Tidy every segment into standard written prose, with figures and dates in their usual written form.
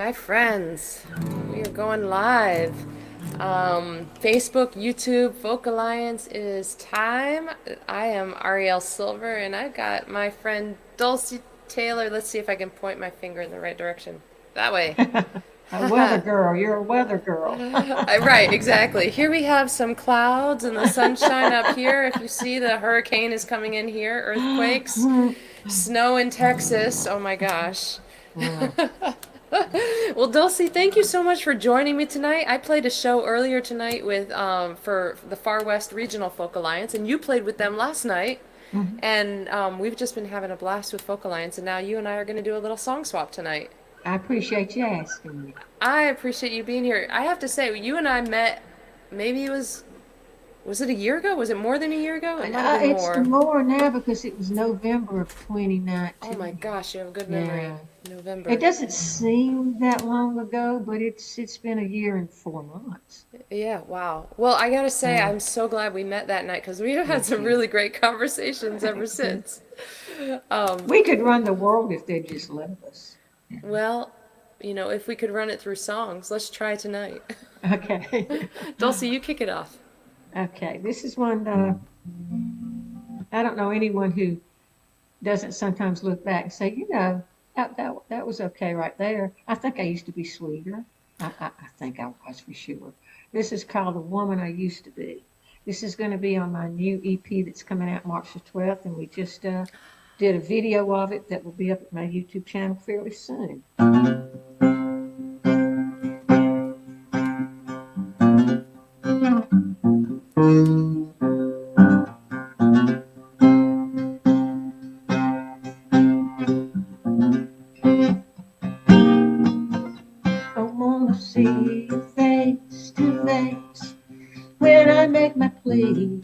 Hi, friends. We are going live. Facebook, YouTube, Folk Alliance, it is time. I am Arielle Silver, and I've got my friend Dulcie Taylor. Let's see if I can point my finger in the right direction. That way. A weather girl. You're a weather girl. Right, exactly. Here we have some clouds and the sunshine up here. If you see, the hurricane is coming in here, earthquakes, snow in Texas. Oh my gosh. Wow. Well, Dulcie, thank you so much for joining me tonight. I played a show earlier tonight with for the Far West Regional Folk Alliance, and you played with them last night. Mhm. And we've just been having a blast with Folk Alliance, and now you and I are going to do a little song swap tonight. I appreciate you asking me. I appreciate you being here. I have to say, you and I met, maybe was it a year ago? Was it more than a year ago? It And, might have been it's more. more now because it was November of Oh my 2019. gosh, you have a good memory. Yeah. It November. doesn't seem that long ago, but it's been a year and 4 months. Yeah, wow. Well, I gotta say, Yeah. I'm so glad we met that night because we have Me had some too. really great conversations ever since. Um, We could run the world if they just let us. Yeah. well, if we could run it through songs, let's try tonight. Okay. Dulcie, you kick it off. Okay. This is one. I don't know anyone who doesn't sometimes look back and say, that was okay right there. I think I used to be sweeter. I think I was for sure. This is called The Woman I Used to Be. This is going to be on my new EP that's coming out March the 12th, and we just did a video of it that will be up at my YouTube channel fairly soon. I want to see you face to face when I make my plea.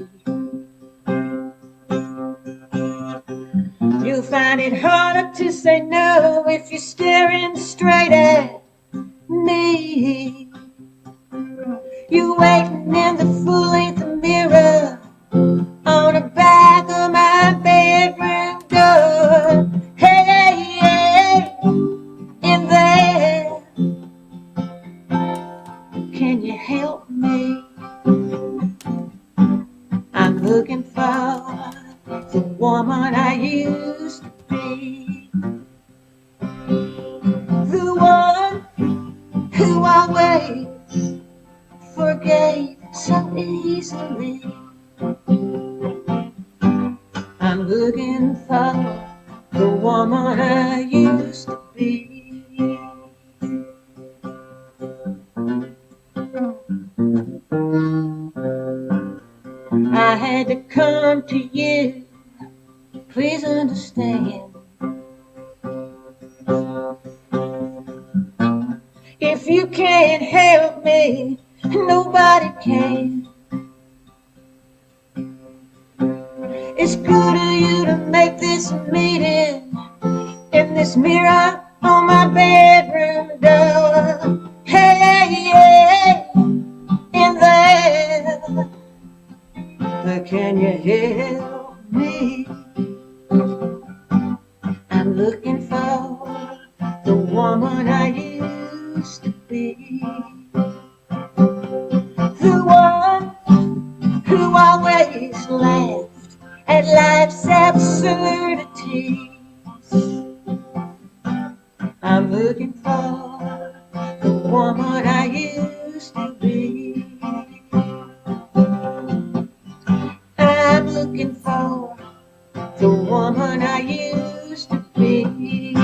You'll find it harder to say no if you're staring straight at me. You're waiting in the full-length mirror on the back of my bedroom door. Hey, hey, in there, can you help me? I'm looking for the woman I used to be, the one who always forgave so easily. I'm looking for the woman I used to be. I had to come to you, please understand. If you can't help me, nobody can. It's good of you to make this meeting in this mirror on my bedroom door. Hey, yeah, in there, but can you help me? I'm looking for the woman I used to be, the one who always laughed at life's absurdities. I'm looking for the woman I used to be. I'm looking for the woman I used to be.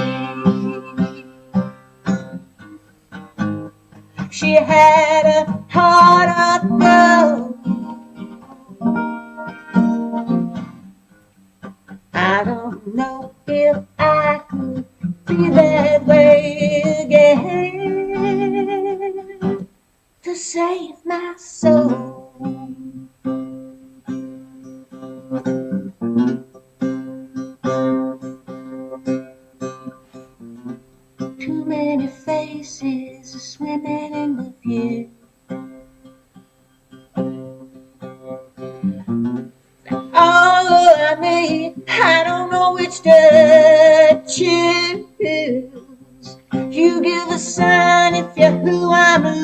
She had a heart of gold. I don't know if I could be that way again to save my soul. Too many faces are swimming in the view. All I need, I don't know which to choose. You give a sign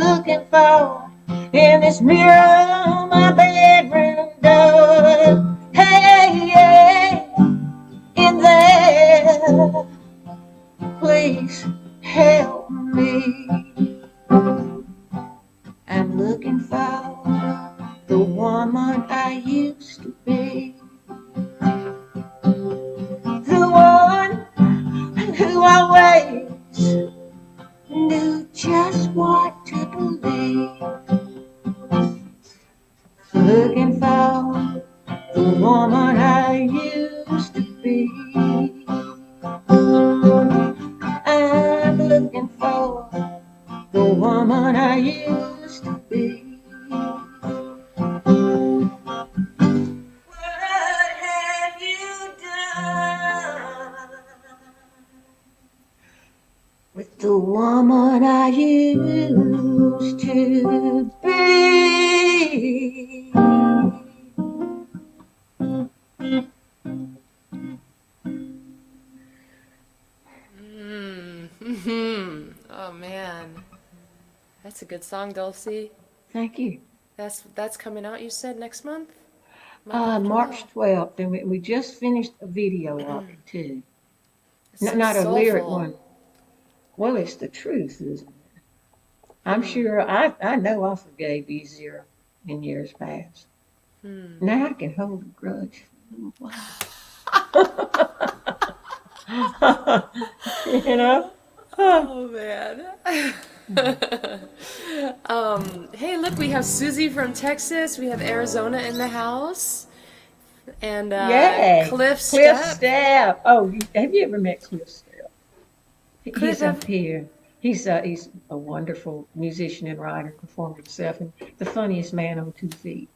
looking for in this mirror on my bedroom door. Hey, hey, in there, please help me. I'm looking for the woman I used to be, the one who always knew just what to believe. Looking for the woman I used to be. I'm looking for the woman I used to be. What have you done with the woman I used to be? Oh man, that's a good song, Dulcie. Thank you. That's coming out. You said next month. March 12th, and we just finished a video of it too. So Not a lyric soulful. one. Well, it's the truth, isn't it? I'm sure I know I forgave easier in years past. Now I can hold a grudge for a little while. You know? Oh man. Hey, look, we have Susie from Texas. We have Arizona in the house, and Yay! Cliff Cliff Stepp. Stepp. Oh, have you ever met Cliff Stepp? Cliff, He's up here. He's a wonderful musician and writer, performer himself, and the funniest man on 2 feet.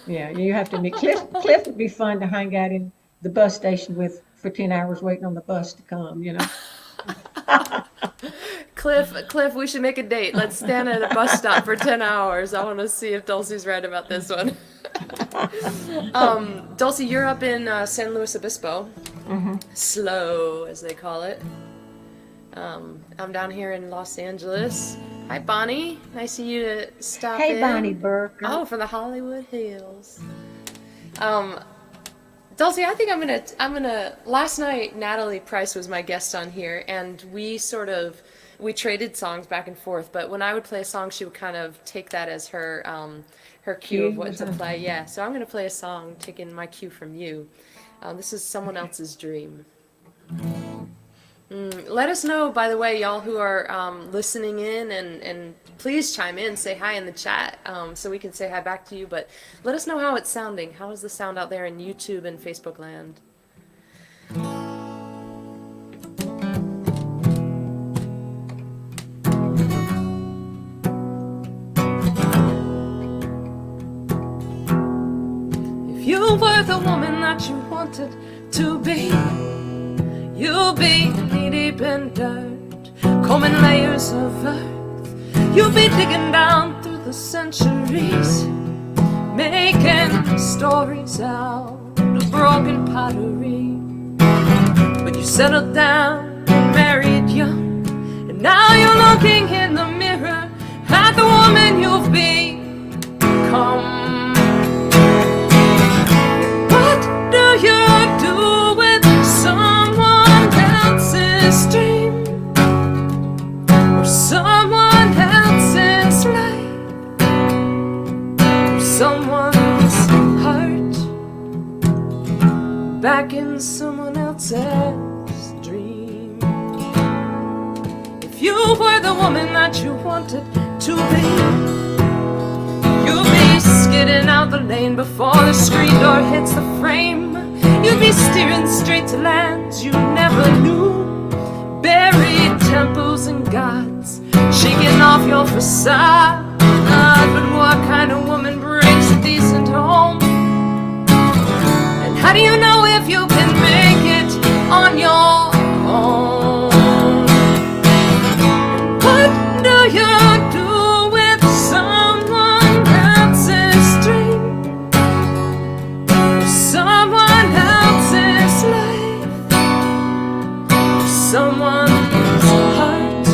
Yeah, you have to meet Cliff. Cliff would be fun to hang out in the bus station with for 10 hours waiting on the bus to come, you know. Cliff, we should make a date. Let's stand at a bus stop for 10 hours. I want to see if Dulcie's right about this one. Dulcie, you're up in San Luis Obispo. Slow, as they call it. I'm down here in Los Angeles. Hi, Bonnie. Nice of you to stop in. Hey, Bonnie Burke. Oh, from the Hollywood Hills. Dulcie, I think I'm gonna. Last night, Natalie Price was my guest on here, and we traded songs back and forth. But when I would play a song, she would kind of take that as her cue of what to play. Yeah, so I'm gonna play a song, taking my cue from you. This is Someone Else's Dream. Let us know, by the way, y'all who are listening in, and please chime in, say hi in the chat, so we can say hi back to you, but let us know how it's sounding. How is the sound out there in YouTube and Facebook land? If you were the woman that you wanted to be, you'll be knee-deep in dirt, combing layers of earth. You'll be digging down through the centuries, making stories out of broken pottery. But you settled down, married young, and now you're looking in the mirror at the woman you've become. What do you do with someone else's dream, or someone else's life, or someone's heart, back in someone else's dream? If you were the woman that you wanted to be, you'll be skidding out the lane before the screen door hits the frame. You'll be steering straight to lands you never knew, buried temples and gods, shaking off your facade. But what kind of woman breaks a decent home? And how do you know if you can make it on your own? What do you do with someone else's dream, someone else's life, someone's heart,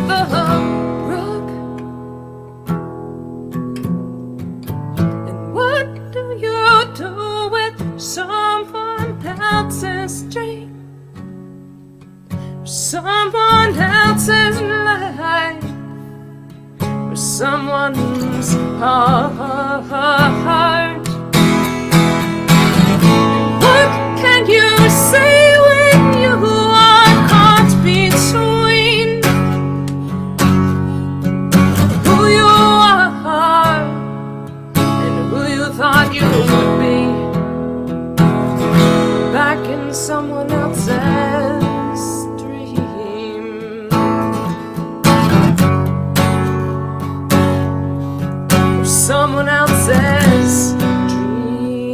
the brook? And what do you do with someone else's dream? Someone else's life, or someone's heart. What can you say when you are caught between who you are and who you thought you would be back in someone else's dream? Or someone else's dream.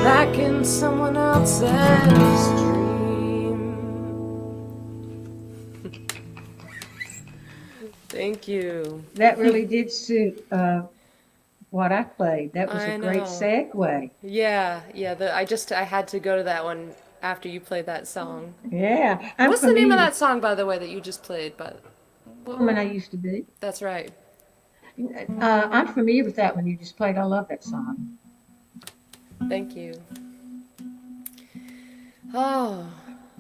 Back in someone else's dream. Thank you. That really did suit what I played. That was I a great know. segue. Yeah, yeah. I had to go to that one after you played that song. Yeah, I'm What's the name familiar of with that song, by the way, that you just played? But the woman I used to be. that's right. I'm familiar with that one you just played. I love that song. Thank you. Oh,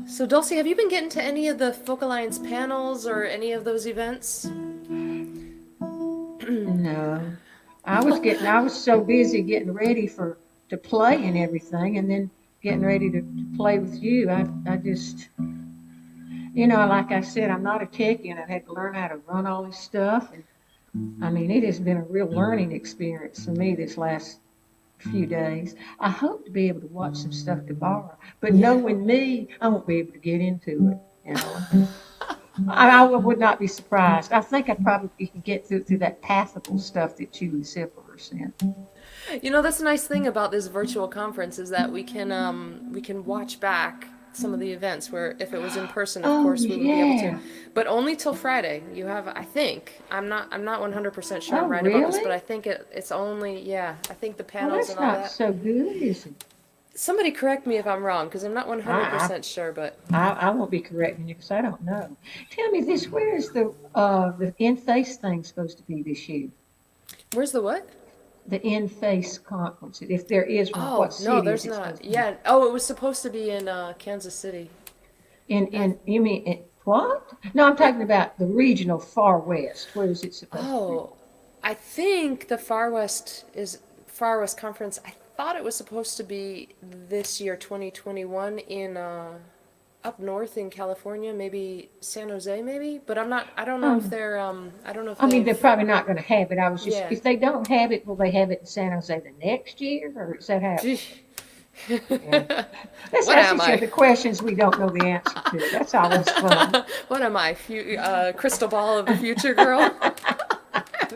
so Dulcie, have you been getting to any of the Folk Alliance panels or any of those events? No, I was so busy getting ready to play and everything, and then getting ready to play with you. I just, like I said, I'm not a techie, and I've had to learn how to run all this stuff. And I mean, it has been a real learning experience for me this last few days. I hope to be able to watch some stuff tomorrow, but knowing me, I won't be able to get into it. I would not be surprised. I think I probably can get through that pathable stuff that you and Silver sent. That's the nice thing about this virtual conference is that we can watch back some of the events where if it was in person, of Oh course, we would be able yeah. to, but only till Friday. You have, I think, I'm not 100% sure Oh I'm right about this, really? but I think it's only, yeah, I think the Well, panels that's and all not that. so good, is it? Somebody correct me if I'm wrong, because I'm not I, 100% sure, but I won't be correcting you because I don't know. Tell me this: where is the in-face thing supposed to be this year? where's the what? The in-face conference, if there is one, Oh, what no, city is there's it supposed not. to be? Yeah. Oh, it was supposed to be in Kansas City. You mean what? No, I'm talking about the regional Far West. Where is it supposed to be? Oh, I think the Far West Conference. I thought it was supposed to be this year, 2021, in up north in California, maybe San Jose, maybe. But I'm not. I don't know if Oh, they're. I don't know if I mean, they're they've. probably not going to have it. I was just, Yeah. if they don't have it, will they have it in San Jose the next year, or is that how it works? Yeah. Let's What ask am each other I? questions we don't know the answer to. That's always fun. What am I? Crystal ball of the future girl?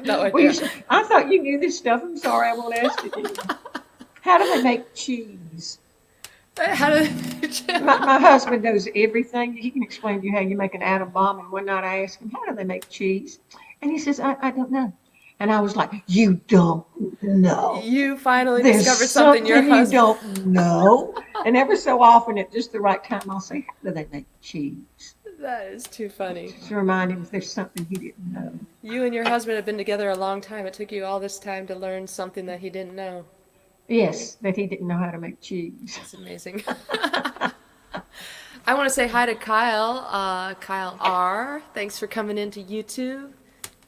No Well, idea. I thought you knew this stuff. I'm sorry, I won't ask it again. How do they make cheese? How did? My husband knows everything. He can explain to you how you make an atom bomb. And one night I asked him, how do they make cheese? And he says, I don't know. And I was like, you don't know. You finally There's discovered something your something you husband. don't know. And every so often, at just the right time, I'll say, how do they make cheese? That is too funny. To remind him if there's something he didn't know. You and your husband have been together a long time. It took you all this time to learn something that he didn't know. Yes, that he didn't know how to make cheese. It's amazing. I want to say hi to Kyle, Kyle R. Thanks for coming into YouTube.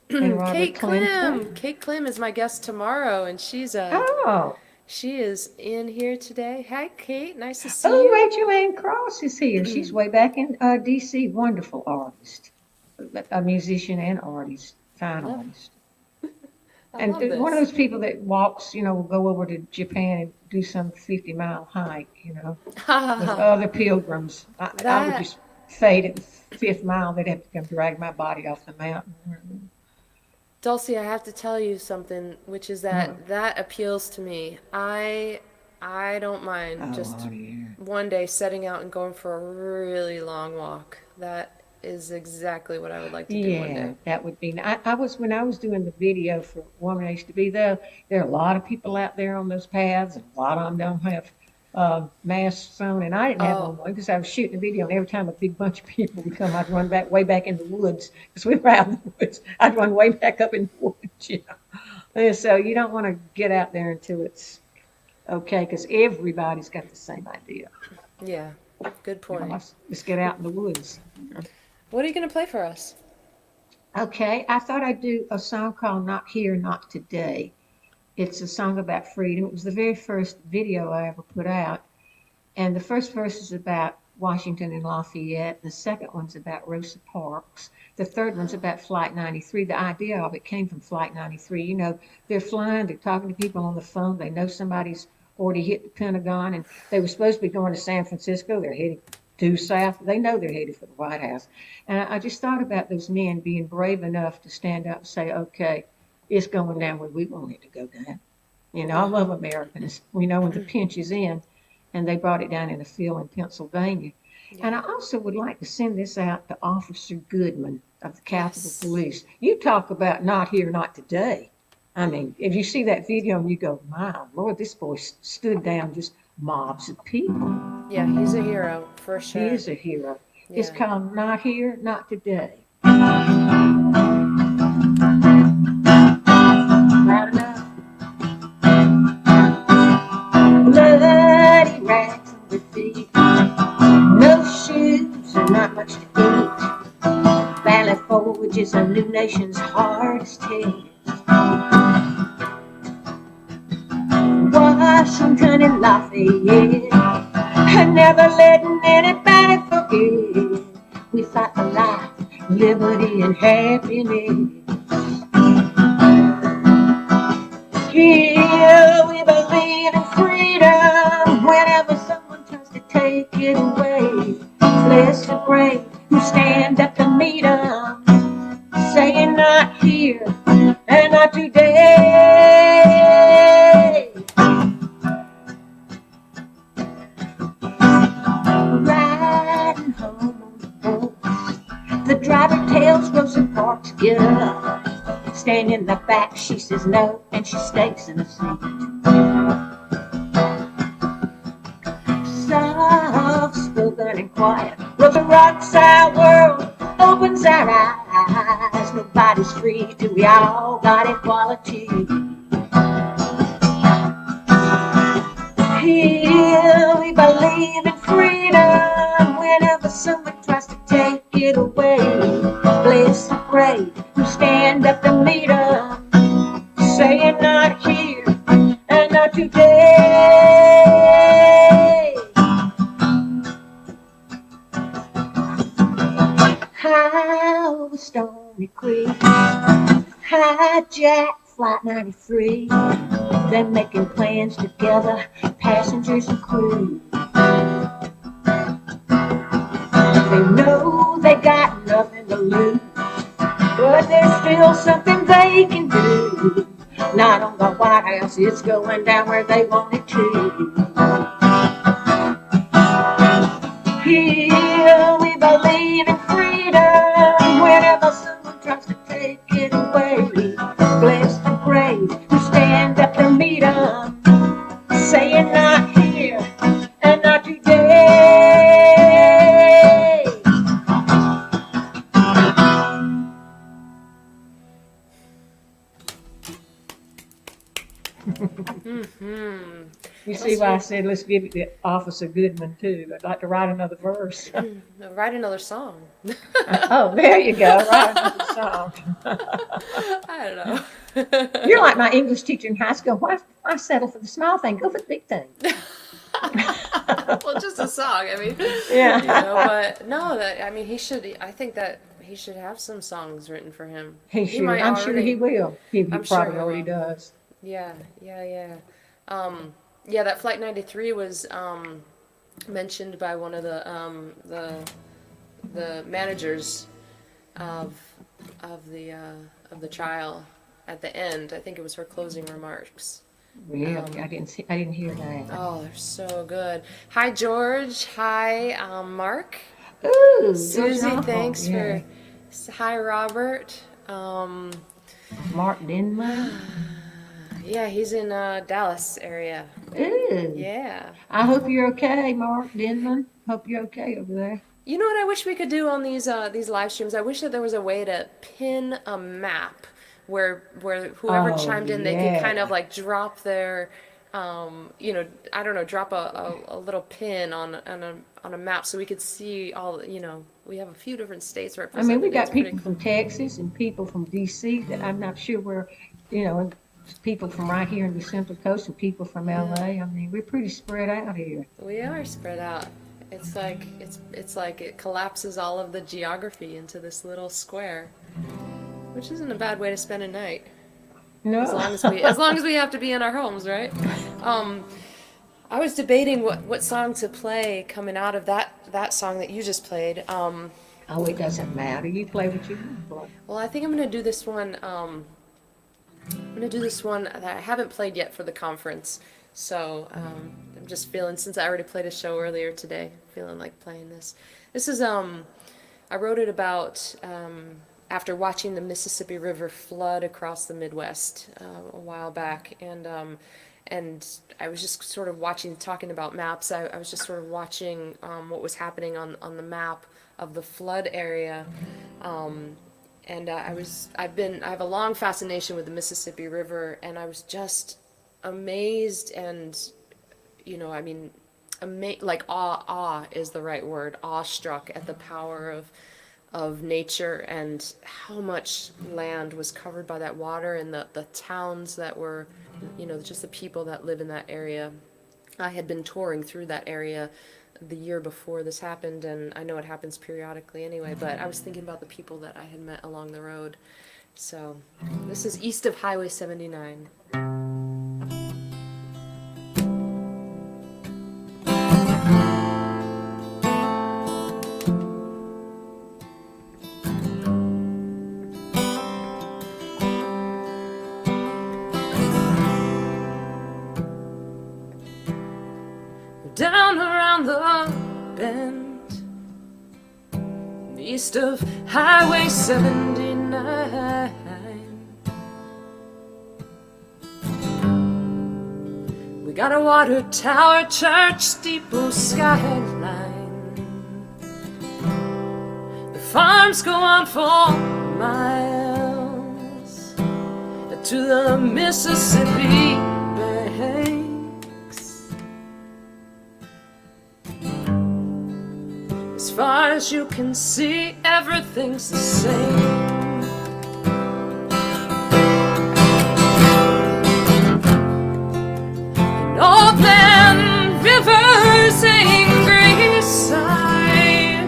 And Robert Kate Clinton. Klim. Kate Klim is my guest tomorrow, and Oh, she is in here today. Hi, Kate. Nice to see oh, you. Rachel Ann Cross is here. She's way back in D.C. Wonderful artist, a musician and artist, fine Love- artist. I love And one of this. those people that walks, will go over to Japan and do some 50-mile hike, with other pilgrims. I would That just fade at the fifth mile. They'd have to come drag my body off the mountain. Dulcie, I have to tell you something, which is that appeals to me. I don't mind just one day setting out and going for a really long walk. That is exactly what I would like to do one Yeah, day. that would be. When I was doing the video for Woman I Used to Be, there are a lot of people out there on those paths. And a lot of them don't have mask phone, and I didn't have Oh, one because I was shooting a video, and every time a big bunch of people would come, I'd run back way back in the woods because we were out in the woods. I'd run way back up in the woods, you know. And so you don't want to get out there until it's okay because everybody's got the same idea. yeah. Good You know, point. let's get out in the woods. What are you going to play for us? Okay, I thought I'd do a song called Not Here, Not Today. It's a song about freedom. It was the very first video I ever put out. And the first verse is about Washington and Lafayette. The second one's about Rosa Parks. The third one's about Flight 93. The idea of it came from Flight 93. You know, they're flying, they're talking to people on the phone. They know somebody's already hit the Pentagon, and they were supposed to be going to San Francisco. They're heading due south. They know they're headed for the White House. And I just thought about those men being brave enough to stand up and say, okay, it's going down where we want it to go down. You know, I love Americans. We know when the pinch is in, and they brought it down in a field in Pennsylvania. Yeah. And I also would like to send this out to Officer Goodman of the Capitol Yes. Police. You talk about not here, not today. I mean, if you see that video and you go, my Lord, this boy stood down just mobs of people. Yeah, he's a hero for He sure. is a hero. It's Yeah. called Not Here, Not Today. Loud enough. Bloody rags on their feet. No shoes and not much to eat. Valley Forge is a new nation's hardest hit. Washington and Lafayette, and never letting anybody forget. We fight for life, liberty, and happiness. Here we believe in freedom. Whenever someone tries to take it away, bless the brave who stand up to meet them, saying not here and not today. Riding home on the boat, the driver tells Rosa Parks, get up. Stand in the back, she says no, and she stays in the seat. Soft spoken and quiet, Rosa rocks our world, opens our eyes. Nobody's free till we all got equality. Here we believe in freedom. Whenever someone tries to take it away, bless the brave who stand up to meet them, saying not here and not today. How was Stony Creek hijacked Flight 93. They're making plans together, passengers and crew. They know they got nothing to lose, but there's still something they can do. Not on the White House, it's going down where they want it to. Here we believe in freedom. Whenever someone tries to take it away, bless the brave who stand up to meet them, saying not here and not today. You see why I said let's give it to Officer Goodman too. I'd like to write another verse. Write another song. Oh, there you go. Write another song. I don't know. You're like my English teacher in high school. Why settle for the small thing? Go for the big thing. Well, just a song. I mean, Yeah. you know, but no, that I mean, he should. I think that he should have some songs written for him. He should. might I'm sure already- he will. He I'm sure probably he already will. does. Yeah, yeah, yeah. Yeah, that Flight 93 was mentioned by one of the managers of the trial at the end. I think it was her closing remarks. Really? I didn't hear that. Oh, they're so good. Hi, George. Hi, Mark. Ooh, Susie, George thanks yeah. for. Hi, Robert. Mark Denman. Yeah, he's in Dallas area. Ooh. Yeah. I hope you're okay, Mark Denman. Hope you're okay over there. You know what I wish we could do on these live streams? I wish that there was a way to pin a map where whoever Oh, chimed in, they could kind of yeah. like drop their I don't know, drop a little pin on a map so we could see all, we have a few different states I mean, we represented. It's got pretty people cool. from Texas and people from DC that I'm not sure where, you know, and people from right here in the Central Coast and people from Yeah. LA. I mean, we're pretty spread out here. We are spread out. It's like it collapses all of the geography into this little square, which isn't a bad way to spend a night. As No. long as we have to be in our homes, right? Um, I was debating what song to play coming out of that song that you just played. Oh, it doesn't matter. You play what you want to play. Well, I think I'm gonna do this one. I'm gonna do this one that I haven't played yet for the conference. So I'm just feeling, since I already played a show earlier today, feeling like playing this. This is I wrote it about after watching the Mississippi River flood across the Midwest a while back, and I was just sort of talking about maps. I was just sort of watching what was happening on the map of the flood area. And I have a long fascination with the Mississippi River, and I was just amazed and, I mean, like awe is the right word, awestruck at the power of nature and how much land was covered by that water, and the towns that were, just the people that live in that area. I had been touring through that area the year before this happened, and I know it happens periodically anyway, but I was thinking about the people that I had met along the road. So this is east of Highway 79. Down around the bend, east of Highway 79, we got a water tower, church steeple, skyline. The farms go on for miles to the Mississippi banks. As far as you can see, everything's the same. An old man, rivers, angry side.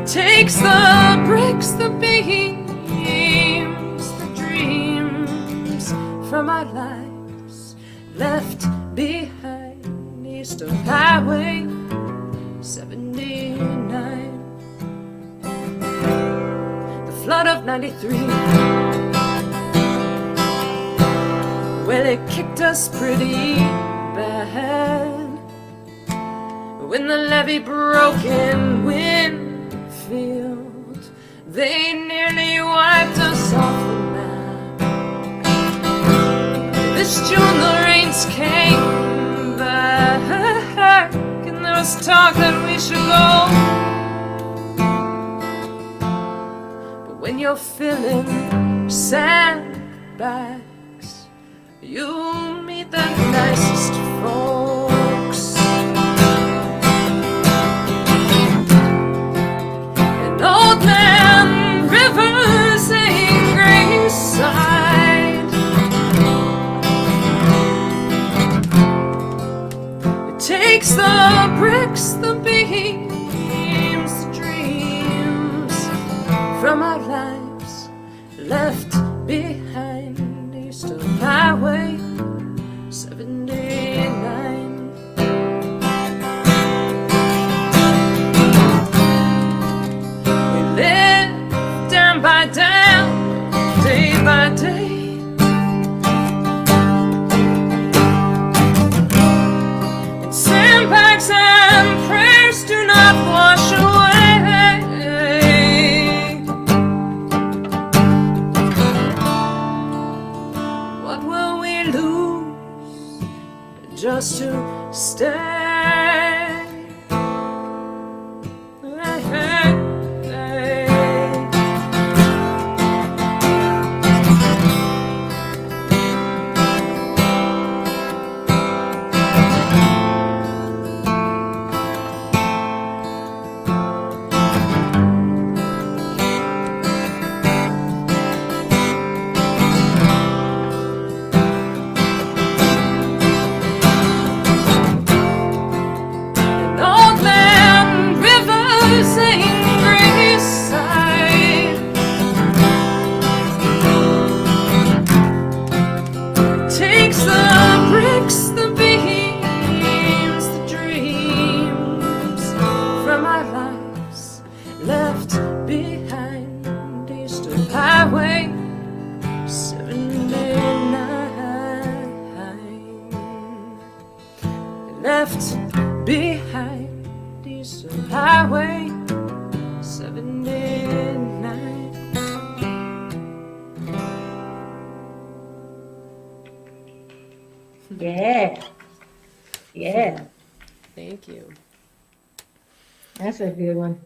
It takes the bricks, the beams, the dreams from our lives left behind. East of Highway 79, the flood of 93, well, it kicked us pretty bad. When the levee broke in Winfield, they nearly wiped us off the map. This June the rains came back, and there was talk that we should go. But when you're filling sandbags, you meet the nicest folks. An old man, rivers, angry side. Takes the bricks, the beams, the dreams from our lives left behind. East of Highway 79. We live down by down, day by day. Sandbags and prayers do not wash away just to stay. Left behind is the highway 79. Yeah. Yeah. Thank you. That's a good one.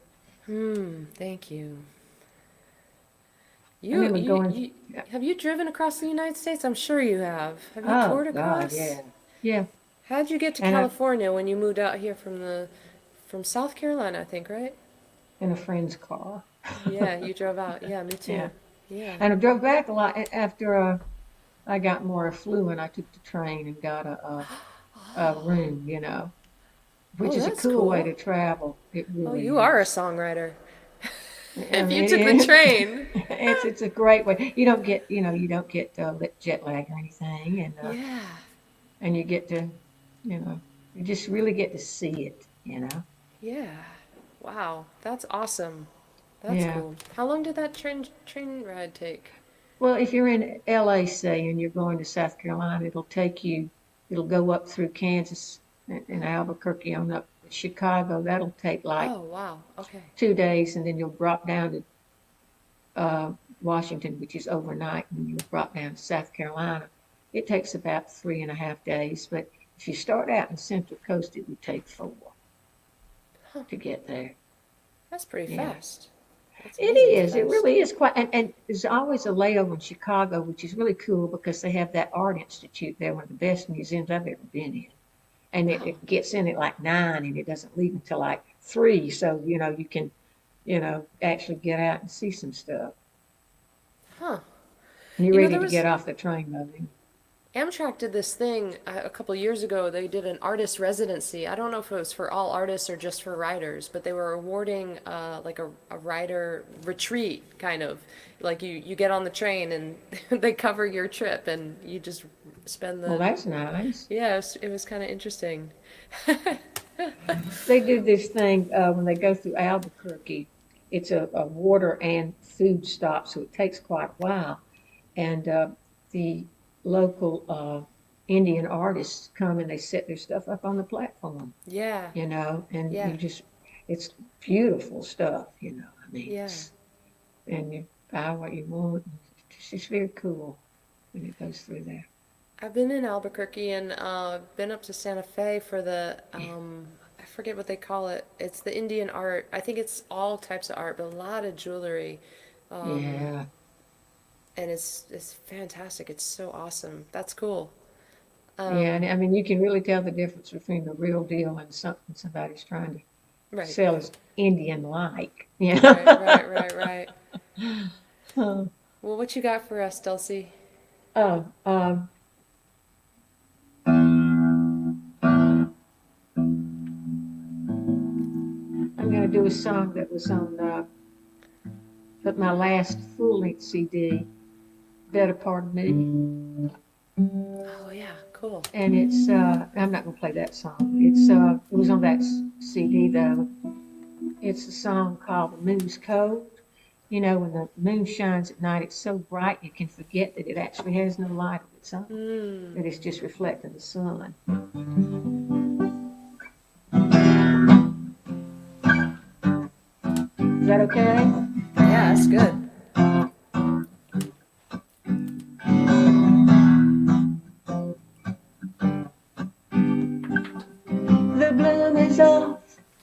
Thank you. Have you driven across the United States? I'm sure you have. Have you toured across? God, yeah. Yeah. How'd you get to California when you moved out here from South Carolina, I think, right? In a friend's car. Yeah, you drove out. Yeah, me too. Yeah. Yeah. And I drove back a lot after I got more affluent. I took the train and got a room, you know, which is a cool way to travel. It really you is. are a songwriter. If you took the train. It's a great way. You don't get jet lag or anything, and you get to, you just really get to see it, Yeah. Wow, that's awesome. That's cool. How long did that train ride take? Well, if you're in LA, say, and you're going to South Carolina, it'll go up through Kansas and Albuquerque on up to Chicago. That'll take like 2 days, and then you'll drop down to Washington, which is overnight, and you'll drop down to South Carolina. It takes about 3.5 days, but if you start out in the Central Coast, it would take 4 to get there. That's pretty fast. It is. It really is quite. And there's always a layover in Chicago, which is really cool because they have that Art Institute there, one of the best museums I've ever been in. And it gets in at like 9, and it doesn't leave until like 3. So, you can, actually get out and see some stuff. Huh. And you're ready to get off the train, though. Amtrak did this thing a couple of years ago. They did an artist residency. I don't know if it was for all artists or just for writers, but they were awarding like a writer retreat, kind of. Like you get on the train and they cover your trip and you just spend the... Well, that's nice. Yeah, it was kind of interesting. They do this thing when they go through Albuquerque. It's a water and food stop, so it takes quite a while. And the local Indian artists come and they set their stuff up on the platform. Yeah. And it's beautiful stuff, Yeah. And you buy what you want. It's just very cool when it goes through there. I've been in Albuquerque and been up to Santa Fe for the, I forget what they call it. It's the Indian art. I think it's all types of art, but a lot of jewelry. Yeah. And it's fantastic. It's so awesome. That's cool. Yeah, and I mean, you can really tell the difference between the real deal and something somebody's trying to sell as Indian-like. Yeah. Right. Well, what you got for us, Dulcie? I'm going to do a song that was on my last full-length CD, Better Part of Me. Oh, yeah, cool. And it's, I'm not going to play that song. It was on that CD, though. It's a song called The Moon's Cold. When the moon shines at night, it's so bright you can forget that it actually has no light of its own, that it's just reflecting the sun. Is that okay? Yeah, that's good.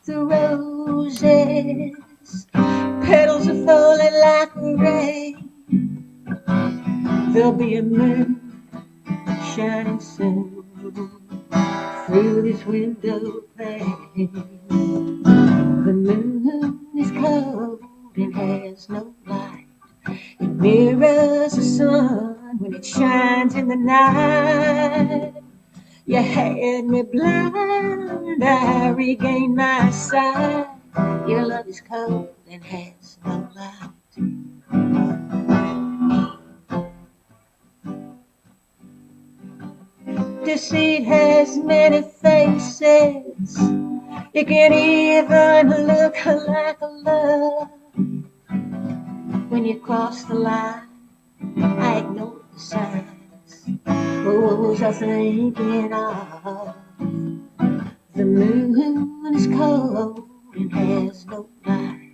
the roses, petals are falling like rain. There'll be a moon shining soon through this window pane. The moon is cold and has no light. It mirrors the sun when it shines in the night. You had me blind, I regained my sight. Your love is cold and has no light. Deceit has many faces. It can even look like a love. When you cross the line, I ignore the signs. What was I thinking of? The moon is cold and has no light.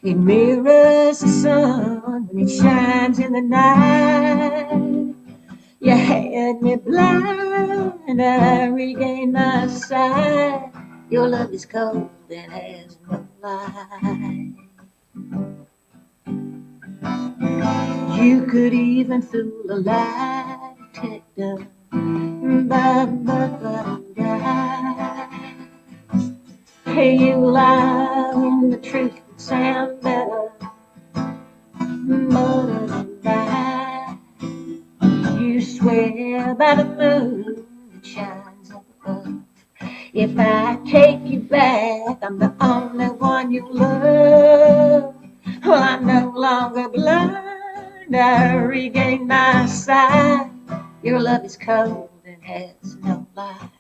It mirrors the sun when it shines in the night. You had me blind, I regained my sight. Your love is cold and has no light. You could even fool a lie detector. Hey, you lie when the truth would sound better. You swear by the moon that shines up above. If I take you back, I'm the only one you love. Well, I'm no longer blind, I regained my sight. Your love is cold and has no light.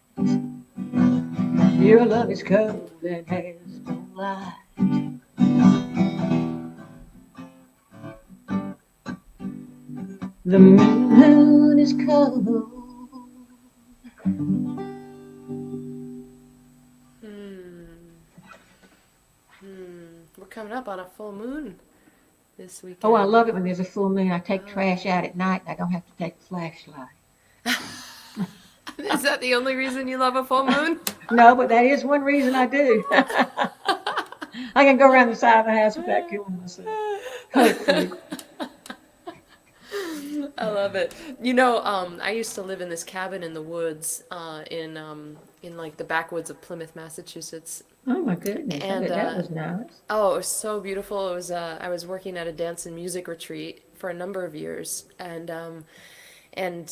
Your love is cold and has no light. The moon is cold. We're coming up on a full moon this weekend. Oh, I love it when there's a full moon. I take trash out at night and I don't have to take a flashlight. Is that the only reason you love a full moon? No, but that is one reason I do. I can go around the side of the house without killing myself. Hopefully. I love it. You know, I used to live in this cabin in the woods, in like the backwoods of Plymouth, Massachusetts. Oh my goodness, And that was nice. oh, it was so beautiful. It was I was working at a dance and music retreat for a number of years, and I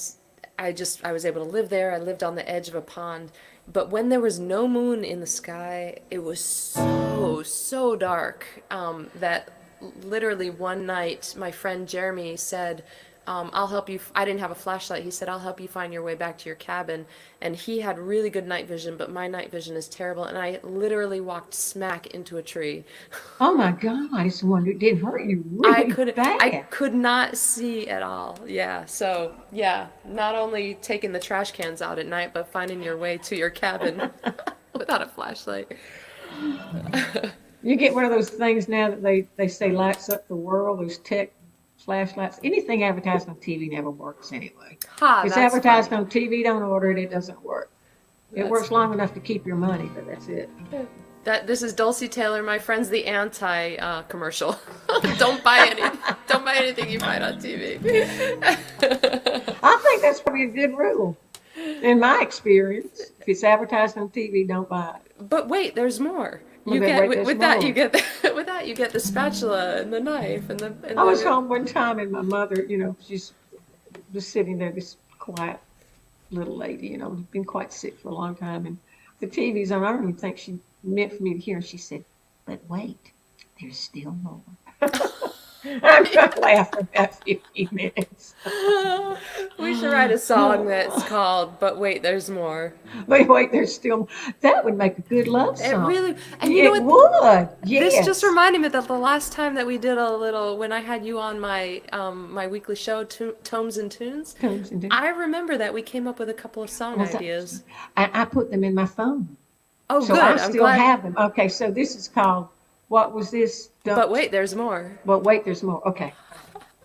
was able to live there. I lived on the edge of a pond, but when there was no moon in the sky, it was so dark that literally one night my friend Jeremy said, I'll help you. I didn't have a flashlight. He said, I'll help you find your way back to your cabin. And he had really good night vision, but my night vision is terrible. And I literally walked smack into a tree. Oh my God, it's the one who did hurt you really bad. I could not see at all. Yeah. So yeah, not only taking the trash cans out at night, but finding your way to your cabin without a flashlight. You get one of those things now that they say lights up the world, those tech flashlights. Anything advertised on TV never works anyway. Ha, If it's that's advertised funny. on TV, don't order it, it doesn't work. It That's works long enough to keep your money, but that's it. This is Dulcie Taylor, my friend's the anti commercial. Don't buy anything you find on TV. I think that's probably a good rule. In my experience, if it's advertised on TV, don't buy it. But wait, there's more. You Well, then get wait, there's with that more. you get with that you get the spatula and the knife and I was home one time and my mother, she's just sitting there, this quiet little lady, been quite sick for a long time. And the TV's on. I don't even think she meant for me to hear. And she said, but wait, there's still more. I'm going to laugh for about 15 minutes. We should write a song that's called "But Wait, There's More." But wait, there's still. That would make a good love It song. really, and you It know what? would. Yes. This just reminded me that the last time that we did a little, when I had you on my my weekly show, Tomes and Tunes, Tones and Tunes. I remember that we came up with a couple of song ideas. I put them in my phone. Oh, So good. I I'm still glad. have them. Okay, so this is called, what was this? But wait, there's more. But wait, there's more. Okay.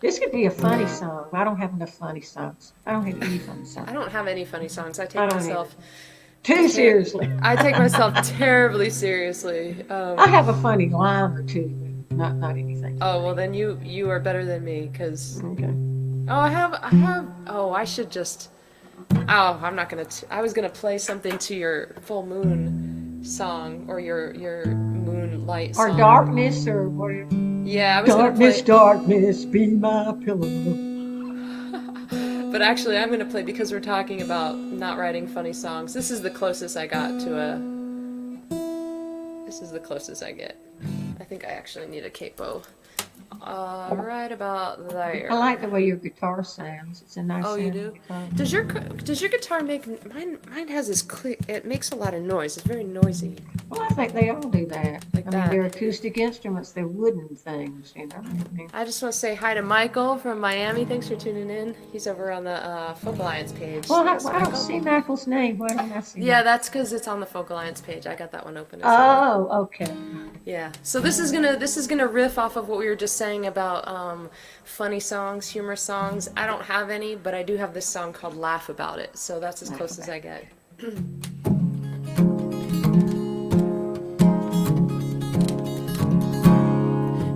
This could be a funny song. I don't have enough funny songs. I don't have any funny songs. I don't have any funny songs. I I take don't myself Too seriously. I take myself terribly seriously. I have a funny line or two, but not anything. Oh, well then you are better than me, because Okay. oh, oh, I should just, oh, I'm not gonna, I was gonna play something to your full moon song, or your moonlight Or song. darkness or whatever. Yeah, I was Darkness, gonna darkness, be my pillow. play, but actually I'm gonna play, because we're talking about not writing funny songs. This is the closest I got to this is the closest I get. I think I actually need a capo. Right about there. I like the way your guitar sounds. It's a nice Oh, you sounding do? guitar. Does your guitar make mine has this click, it makes a lot of noise. It's very noisy. Well, I think they all do that. Like I that. mean, they're acoustic instruments. They're wooden things, you know. I mean, I just want to say hi to Michael from Miami. Thanks for tuning in. He's over on the Folk Alliance page. well, Thanks, I don't Michael. see Michael's name. Why don't I see Yeah, that? that's because it's on the Folk Alliance page. I got that one open as well. Oh, okay. Yeah. So this is gonna riff off of what we were just saying about funny songs, humor songs. I don't have any, but I do have this song called "Laugh About It." So that's as close as I get.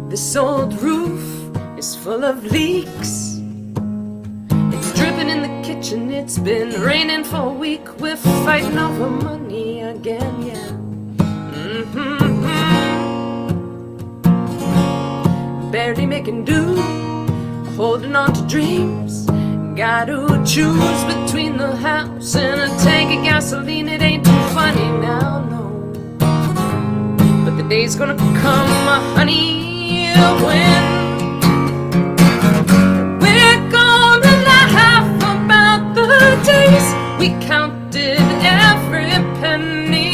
This old roof is full of leaks. It's dripping in the kitchen. It's been raining for a week. We're fighting over money again, yeah. Barely making do, holding on to dreams. Gotta choose between the house and a tank of gasoline. It ain't too funny now, no. But the day's gonna come, honey, when we're gonna laugh about the days we counted every penny.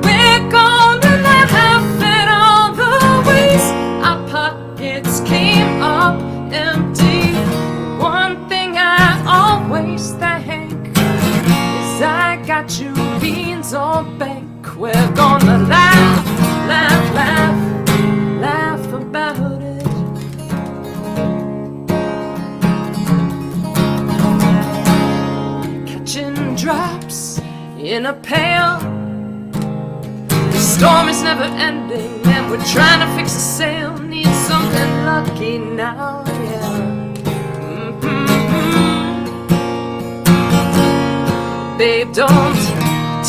We're gonna laugh at all the ways our pockets came up empty. One thing I always thank is I got you beans on bank. We're gonna laugh, laugh, laugh, laugh about it. Catching drops in a pail. The storm is never ending, and we're trying to fix a sail. Need something lucky now, yeah. Babe, don't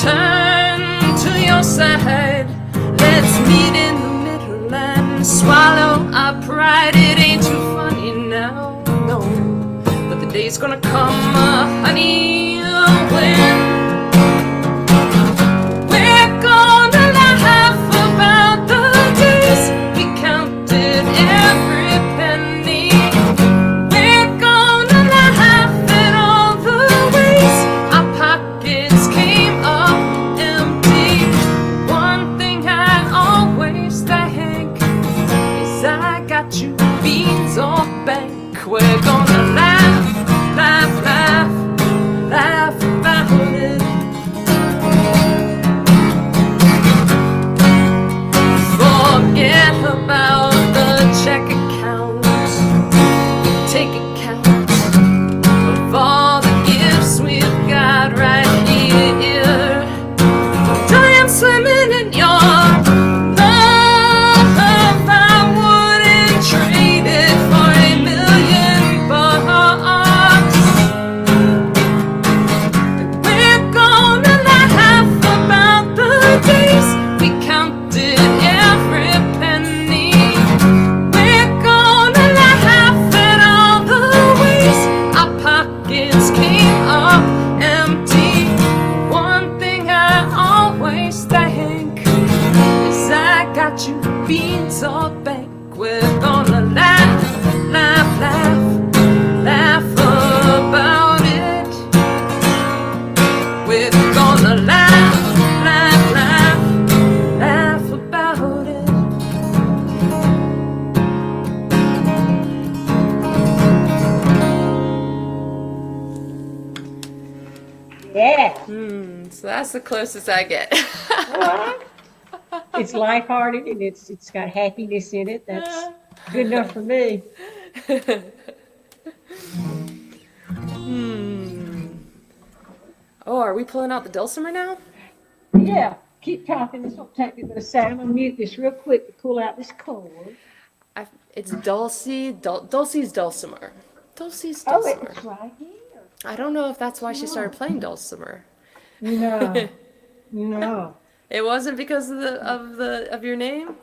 turn to your side. Let's meet in the middle and swallow our pride. It ain't too funny now, no. But the day's gonna come, honey, when we're gonna laugh about the days we counted every penny. We're gonna laugh at all the ways our pockets came up empty. One thing I always thank is I got you beans on bank. We're gonna laugh, laugh, laugh, laugh about it. Forget about the check account. Take account of all the gifts we've got right here. Giant swimming in your love, I wouldn't trade it for $1,000,000. We're gonna laugh about the days we counted every penny. We're gonna laugh at all the ways our pockets came up empty. One thing I always thank is I got you beans on bank. We're gonna laugh, laugh, laugh, laugh about it. We're gonna laugh, laugh, laugh, laugh about it. Yeah. So that's the closest I get. Well, it's lighthearted and it's got happiness in it. That's good enough for me. Oh, are we pulling out the dulcimer now? Yeah, keep talking. This won't take me but a second. I'm gonna mute this real quick to pull out this cord. It's Dulcie, Dulcie's dulcimer. Dulcie's Oh, dulcimer. it's right here. I don't know if that's why she started Oh, playing dulcimer. no, no. It wasn't because of of your name?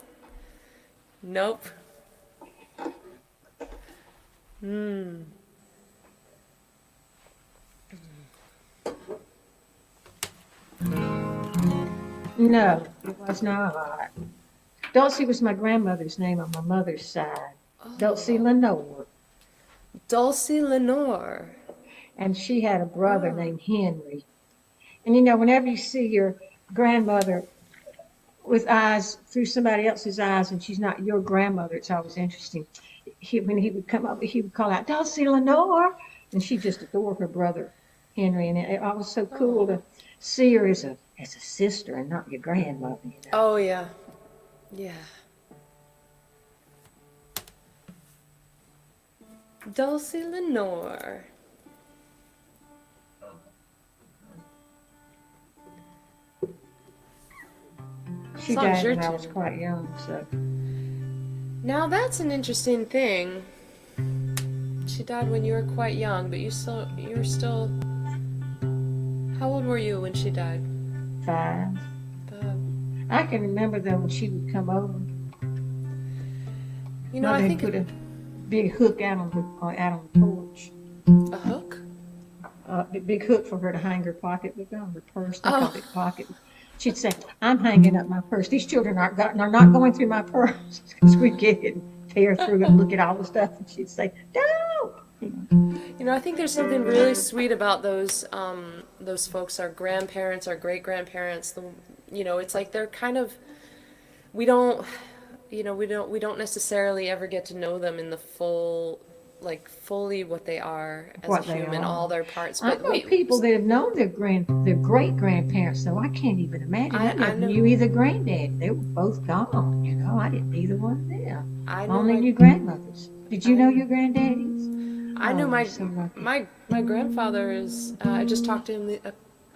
Nope. Hmm. No, it was not. Dulcie was my grandmother's name on my mother's side. Dulcie Lenore. Dulcie Lenore. And she had a brother Oh. named Henry. And whenever you see your grandmother with eyes through somebody else's eyes and she's not your grandmother, it's always interesting. When he would come up, he would call out, Dulcie Lenore. And she just adored her brother, Henry. And it was so cool to see her as a sister and not your grandmother. Oh, yeah. Yeah. Dulcie Lenore. She Song's died your when I was turn. quite young, so. Now that's an interesting thing. She died when you were quite young, but you were still. How old were you when she died? 5. I can remember though when she would come over. I They'd think put a big hook out on the porch. a hook. A big hook for her to hang her pocketbook on, her purse, the Oh. pocket. She'd say, "I'm hanging up my purse. These children are not going through my purse," because we'd get it and tear through it and look at all the stuff, and she'd say, "Don't." I think there's something really sweet about those folks, our grandparents, our great grandparents. It's like they're kind of, we don't necessarily ever get to know them in the fully what they are as What a they human, are. all their parts. I But know people that have known their great grandparents, though. I can't even imagine. I I never know, knew either granddad. They were both gone. I didn't either one of them. I I know only my, knew grandmothers. Did you I, know your granddaddies? I know Oh, my, you're so lucky. my grandfather is. I just talked to him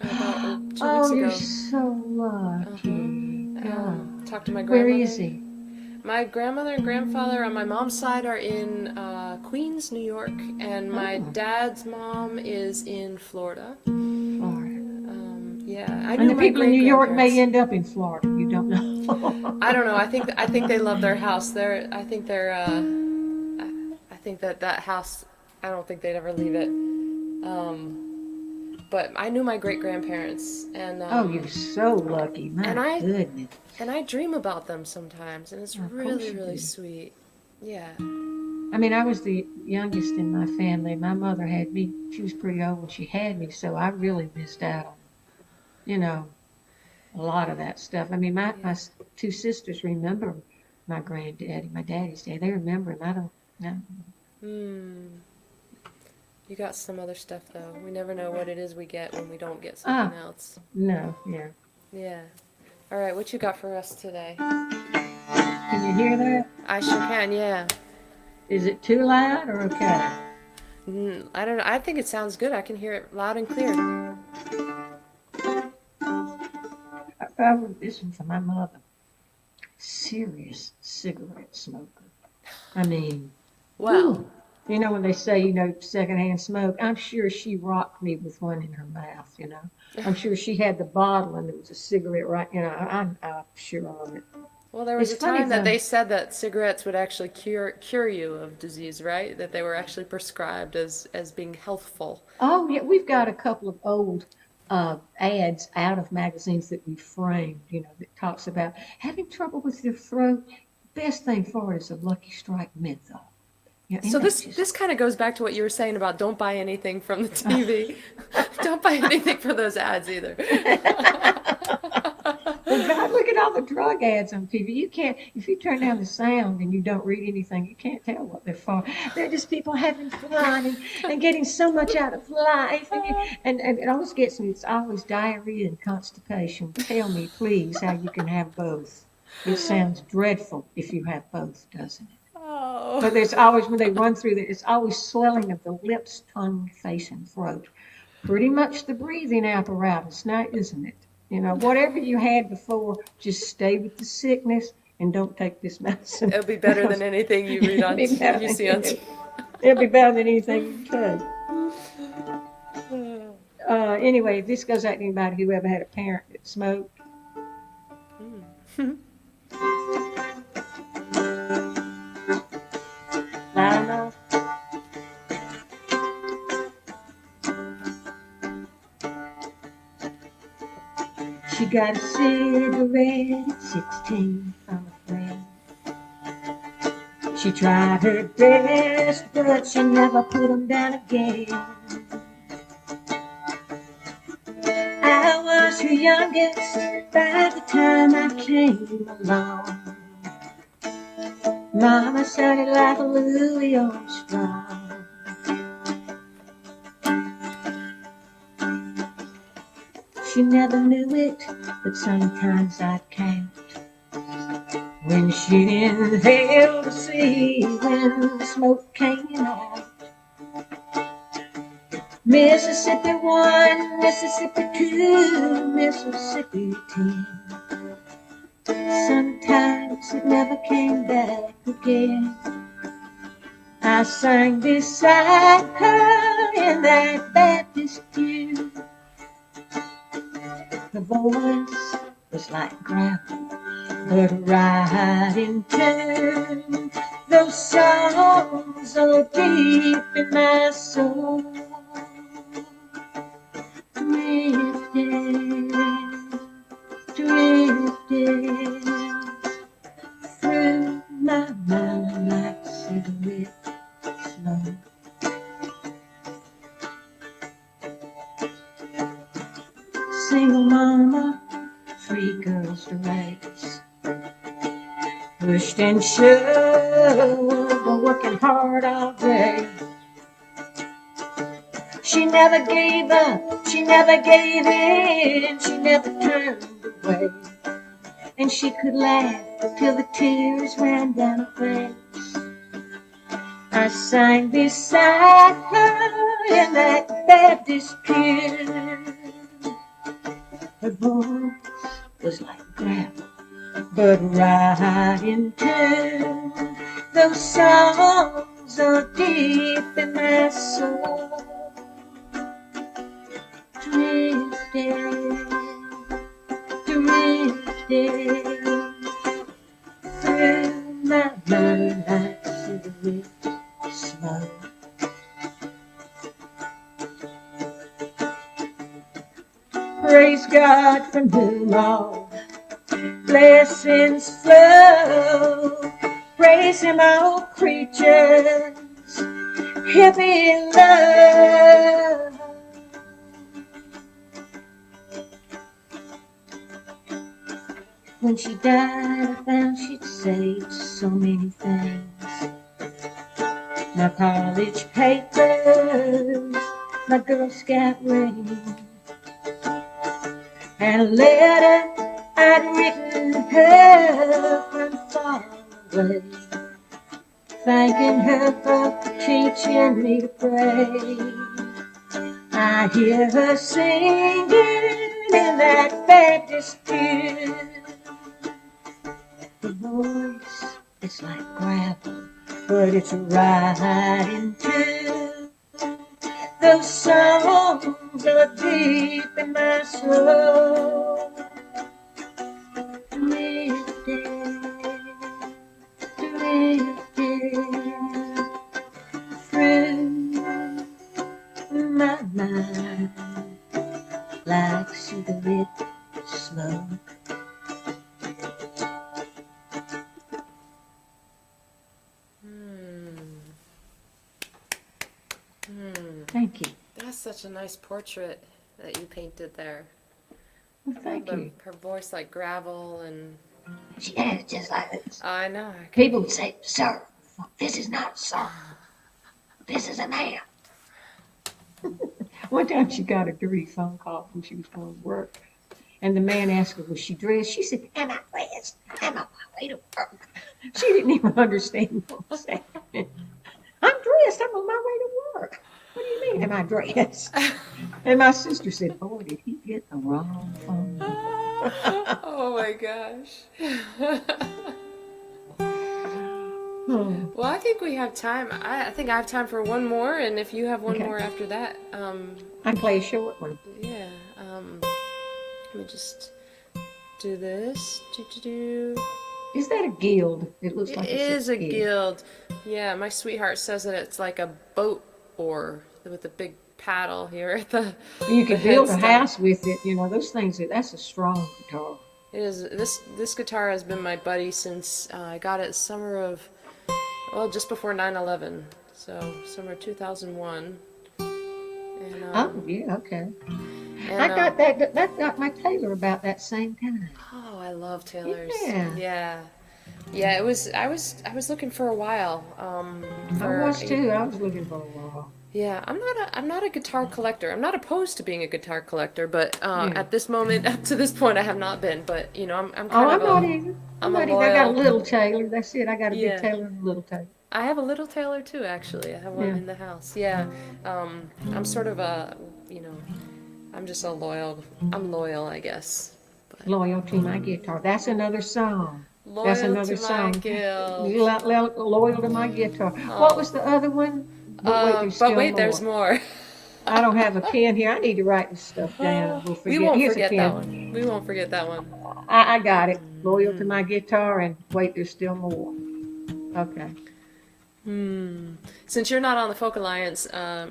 about 2 weeks Oh, you're ago. so lucky. Talked to my Where grandmother. is he? My grandmother and grandfather on my mom's side are in Queens, New York, and my Oh, dad's mom is in Florida. Florida. Yeah, I And knew the my people in great New York may grandparents. end up in Florida. You don't know. I don't know. I think they love their house. I think they're. I think that house. I don't think they'd ever leave it. But I knew my great grandparents, and Oh, you're so lucky. and My I goodness. and I dream about them sometimes, and it's Of course really you really do. sweet. Yeah. I mean, I was the youngest in my family. My mother had me. She was pretty old when she had me, so I really missed out on, you know, a lot of that stuff. I mean, my Yeah. 2 sisters remember my granddaddy, my daddy's dad. They remember him. I don't know. Hmm. You got some other stuff though. We never know what it is we get when we don't get Ah, something else. no, yeah. Yeah. All right, what you got for us today? Can you hear that? I sure can. Yeah. Is it too loud or okay? I don't know. I think it sounds good. I can hear it loud and clear. I wrote this one for my mother. Serious cigarette smoker. I mean, Well, whew. When they say, secondhand smoke, I'm sure she rocked me with one in her mouth, I'm sure she had the bottle and there was a cigarette right, I'm sure of it. well, there was It's a funny time that though. they said that cigarettes would actually cure you of disease, right? That they were actually prescribed as being healthful. Oh, yeah, we've got a couple of old ads out of magazines that we framed, that talks about having trouble with your throat. Best thing for it is a Lucky Strike menthol. So And that's just this kind of goes back to what you were saying about don't buy anything from the TV. Don't buy anything for those ads either. Well, God, look at all the drug ads on TV. You can't, if you turn down the sound and you don't read anything, you can't tell what they're for. They're just people having fun and getting so much out of life. And it always gets me. It's always diarrhea and constipation. Tell me, please, how you can have both. It sounds dreadful if you have both, doesn't it? Oh. But there's always, when they run through it's always swelling of the lips, tongue, face, and throat. pretty much the breathing apparatus now, isn't it? You know, whatever you had before, just stay with the sickness and don't take this medicine It'll be better because than anything you read it'll on be better you than see on. it'll be better than anything you take. Anyway, this goes out to anybody who ever had a parent that smoked. Loud enough. She got a cigarette at 16 from a friend. She tried her best, but she never put them down again. I was her youngest by the time I came along. Mama sounded like a Louis Armstrong. She never knew it, but sometimes I'd count when she inhaled to see when the smoke came out. Mississippi 1, Mississippi 2, Mississippi 10. Sometimes it never came back again. I sang beside her in that Baptist pew. Her voice was like gravel, but right in tune. Those songs are deep in my soul. Drifting, drifting through my mind like cigarette smoke. Single mama, 3 girls to raise. Pushed and shoved, but working hard all day. She never gave up, she never gave in, she never turned away. And she could laugh till the tears ran down her face. I sang beside her in that Baptist pew. Her voice was like gravel, but right in tune. Those songs are deep in my soul. Drifting, drifting through my mind like cigarette smoke. Praise God from whom all blessings flow. Praise Him, all creatures, He'll be loved. When she died, I found she'd saved so many things. My college papers, my Girl Scout ring, and a letter I'd written her from far away, thanking her for teaching me to pray. I hear her singing in that Baptist pew. The voice, it's like gravel, but it's right in tune. Those songs are deep in my soul. Drifting, drifting through my mind like cigarette smoke. Thank you. That's such a nice portrait that you painted there. Well, thank you. Her voice like gravel and. She had it just like this. I know. People would say, "Sir, this is not sir. This is a man." One time she got a dirty phone call when she was going to work. And the man asked her, was she dressed? She said, "Am I dressed? I'm on my way to work." She didn't even understand what was happening. "I'm dressed. I'm on my way to work." "What do you mean, am I dressed?" And my sister said, "Boy, did he get the wrong phone?" Oh my gosh. Oh, Well, I think we have time. I think I have time for one more, and if you have one okay. more after that, I can play a short one. yeah. Let me just do this. Do. Is that a guild? It looks It like it's a is a guild. guild. Yeah, my sweetheart says that it's like a boat oar with a big paddle here at You the could build a headstone. house with it. You know, those things. That's a strong guitar. It is this guitar has been my buddy since I got it summer of just before 9/11. So summer 2001. And Oh, yeah, okay. I and got that got my Taylor about that same time. oh, I love Taylor's. Yeah, Yeah. Yeah, it was I was looking for a while I for was too. I was looking for a while. yeah, I'm not a guitar collector. I'm not opposed to being a guitar collector, but Yeah. at this moment, up to this point, I have not been. But I'm Oh, kind of I'm not a either. I'm I'm a not either. I got a loyal. little Taylor. That's it. I got a big Yeah, Taylor and a little Taylor. I have a little Taylor too. Actually, I have one Yeah. in the house. Yeah, I'm sort of a you know I'm just a loyal. I'm loyal, I guess. But Loyal to my guitar. That's another song. That's loyal another to my song. guild. Loyal to my guitar. What Oh, was the other one? But wait, there's but still wait, there's more. more. I don't have a pen here. I need to write this stuff down. We'll We forget. won't Here's a forget that pen. one. We won't forget that one. I got it. Loyal to my guitar and wait, there's still more. Okay. Since you're not on the Folk Alliance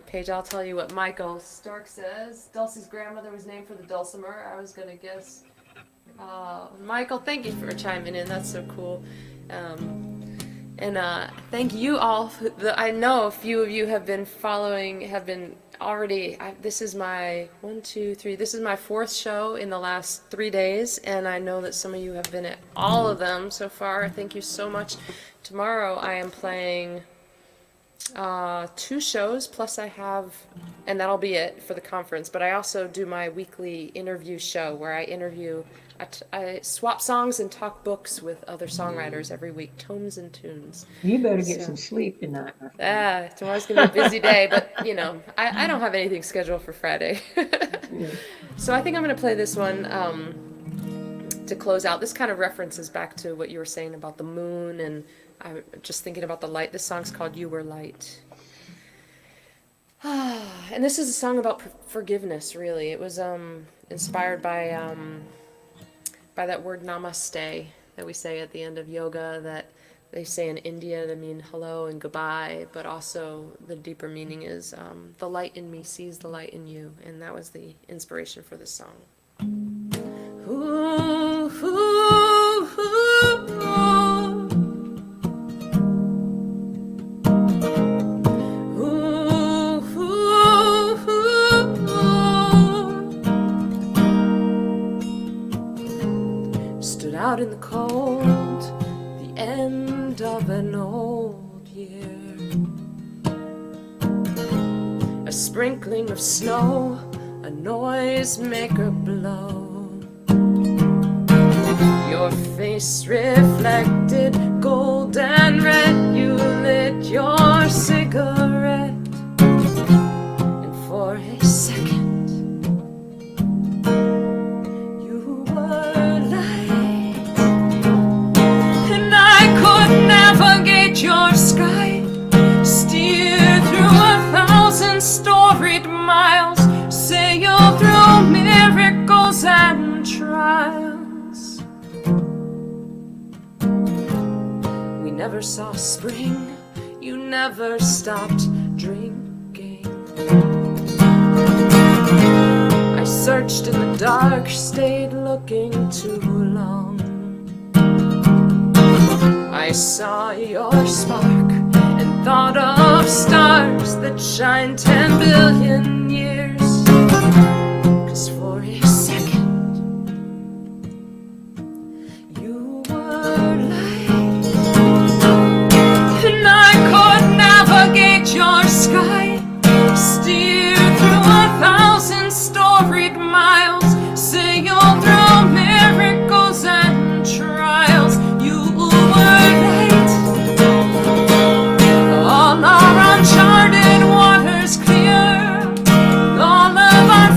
page, I'll tell you what Michael Stark says. Dulcie's grandmother was named for the dulcimer. I was gonna guess. Michael, thank you for chiming in. That's so cool. And thank you all. I know a few of you have been following, have been already. This is my 1, 2, 3. This is my 4th show in the last 3 days, and I know that some of you have been at all of them so far. Thank you so much. Tomorrow I am playing 2 shows, plus I have, and that'll be it for the conference. But I also do my weekly interview show where I interview. I swap songs and talk books with other songwriters every week, tomes and tunes. You better get So, some sleep tonight, my friend. tomorrow's gonna be a busy day, but I don't have anything scheduled for Friday. Yeah. So I think I'm gonna play this one to close out. This kind of references back to what you were saying about the moon, and I'm just thinking about the light. This song's called "You Were Light." And this is a song about forgiveness, really. It was inspired by that word namaste that we say at the end of yoga, that they say in India to mean hello and goodbye, but also the deeper meaning is the light in me sees the light in you, and that was the inspiration for this song. Ooh, ooh, ooh, ooh. Stood out in the cold, the end of an old year. A sprinkling of snow, a noisemaker blow. Your face reflected gold and red. You lit your cigarette, and for a second you were light, and I could navigate your sky, steer through 1,000 storied miles, sail through miracles and trials. We never saw spring, you never stopped drinking. I searched in the dark, stayed looking too long. I saw your spark and thought of stars that shine 10 billion years. 'Cause for a second you were light, and I could navigate your sky, steer through 1,000 storied miles, sail through miracles and trials. You were light, all our uncharted waters clear, all of our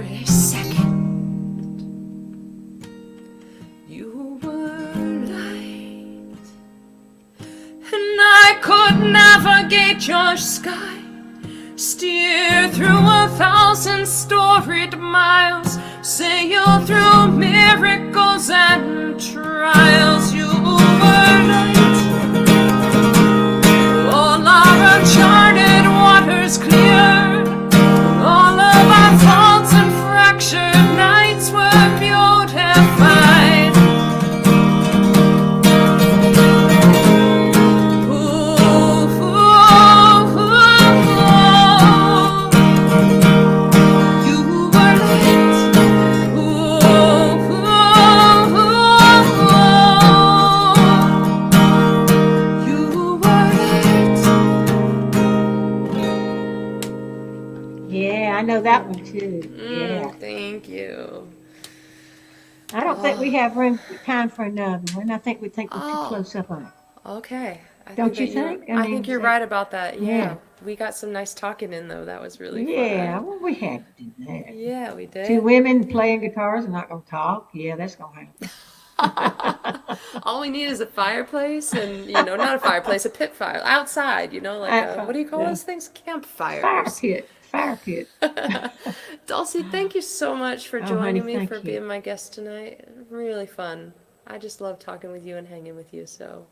a second. You were light, and I could navigate your sky, steer through 1,000 storied miles, sail through miracles and trials. You were light, all our uncharted waters cleared, all of our faults and fractured nights were beautified. Yeah, I know that one too. Yeah. Thank you. I don't think we have time for another one. I think we're too close up on it. Okay. Don't you think? I think you're right about that. Yeah. Yeah. We got some nice talking in though. That was really Yeah, fun. well, we had to do that. Yeah, we Two did. women playing guitars and not going to talk. Yeah, that's going to happen. All we need is a fireplace and, not a fireplace, a pit fire outside, like what do you call those things? Fire Campfires. pit. Fire pit. Dulcie, thank you so much for Oh, joining honey, me, for thank you. being my guest tonight. Really fun. I just love talking with you and hanging with you, so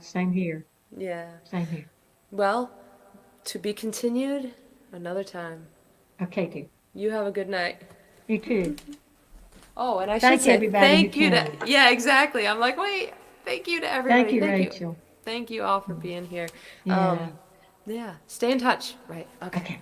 Same here. yeah. Same here. Well, to be continued another time. Okay, dear. You have a good night. You too. Oh, and I Thank should say everybody thank who you to, came. yeah, exactly. I'm like, wait, thank you to everybody. Thank you, Rachel. Thank you all for being here. Yeah. Yeah, stay in touch. Right, okay. Okay.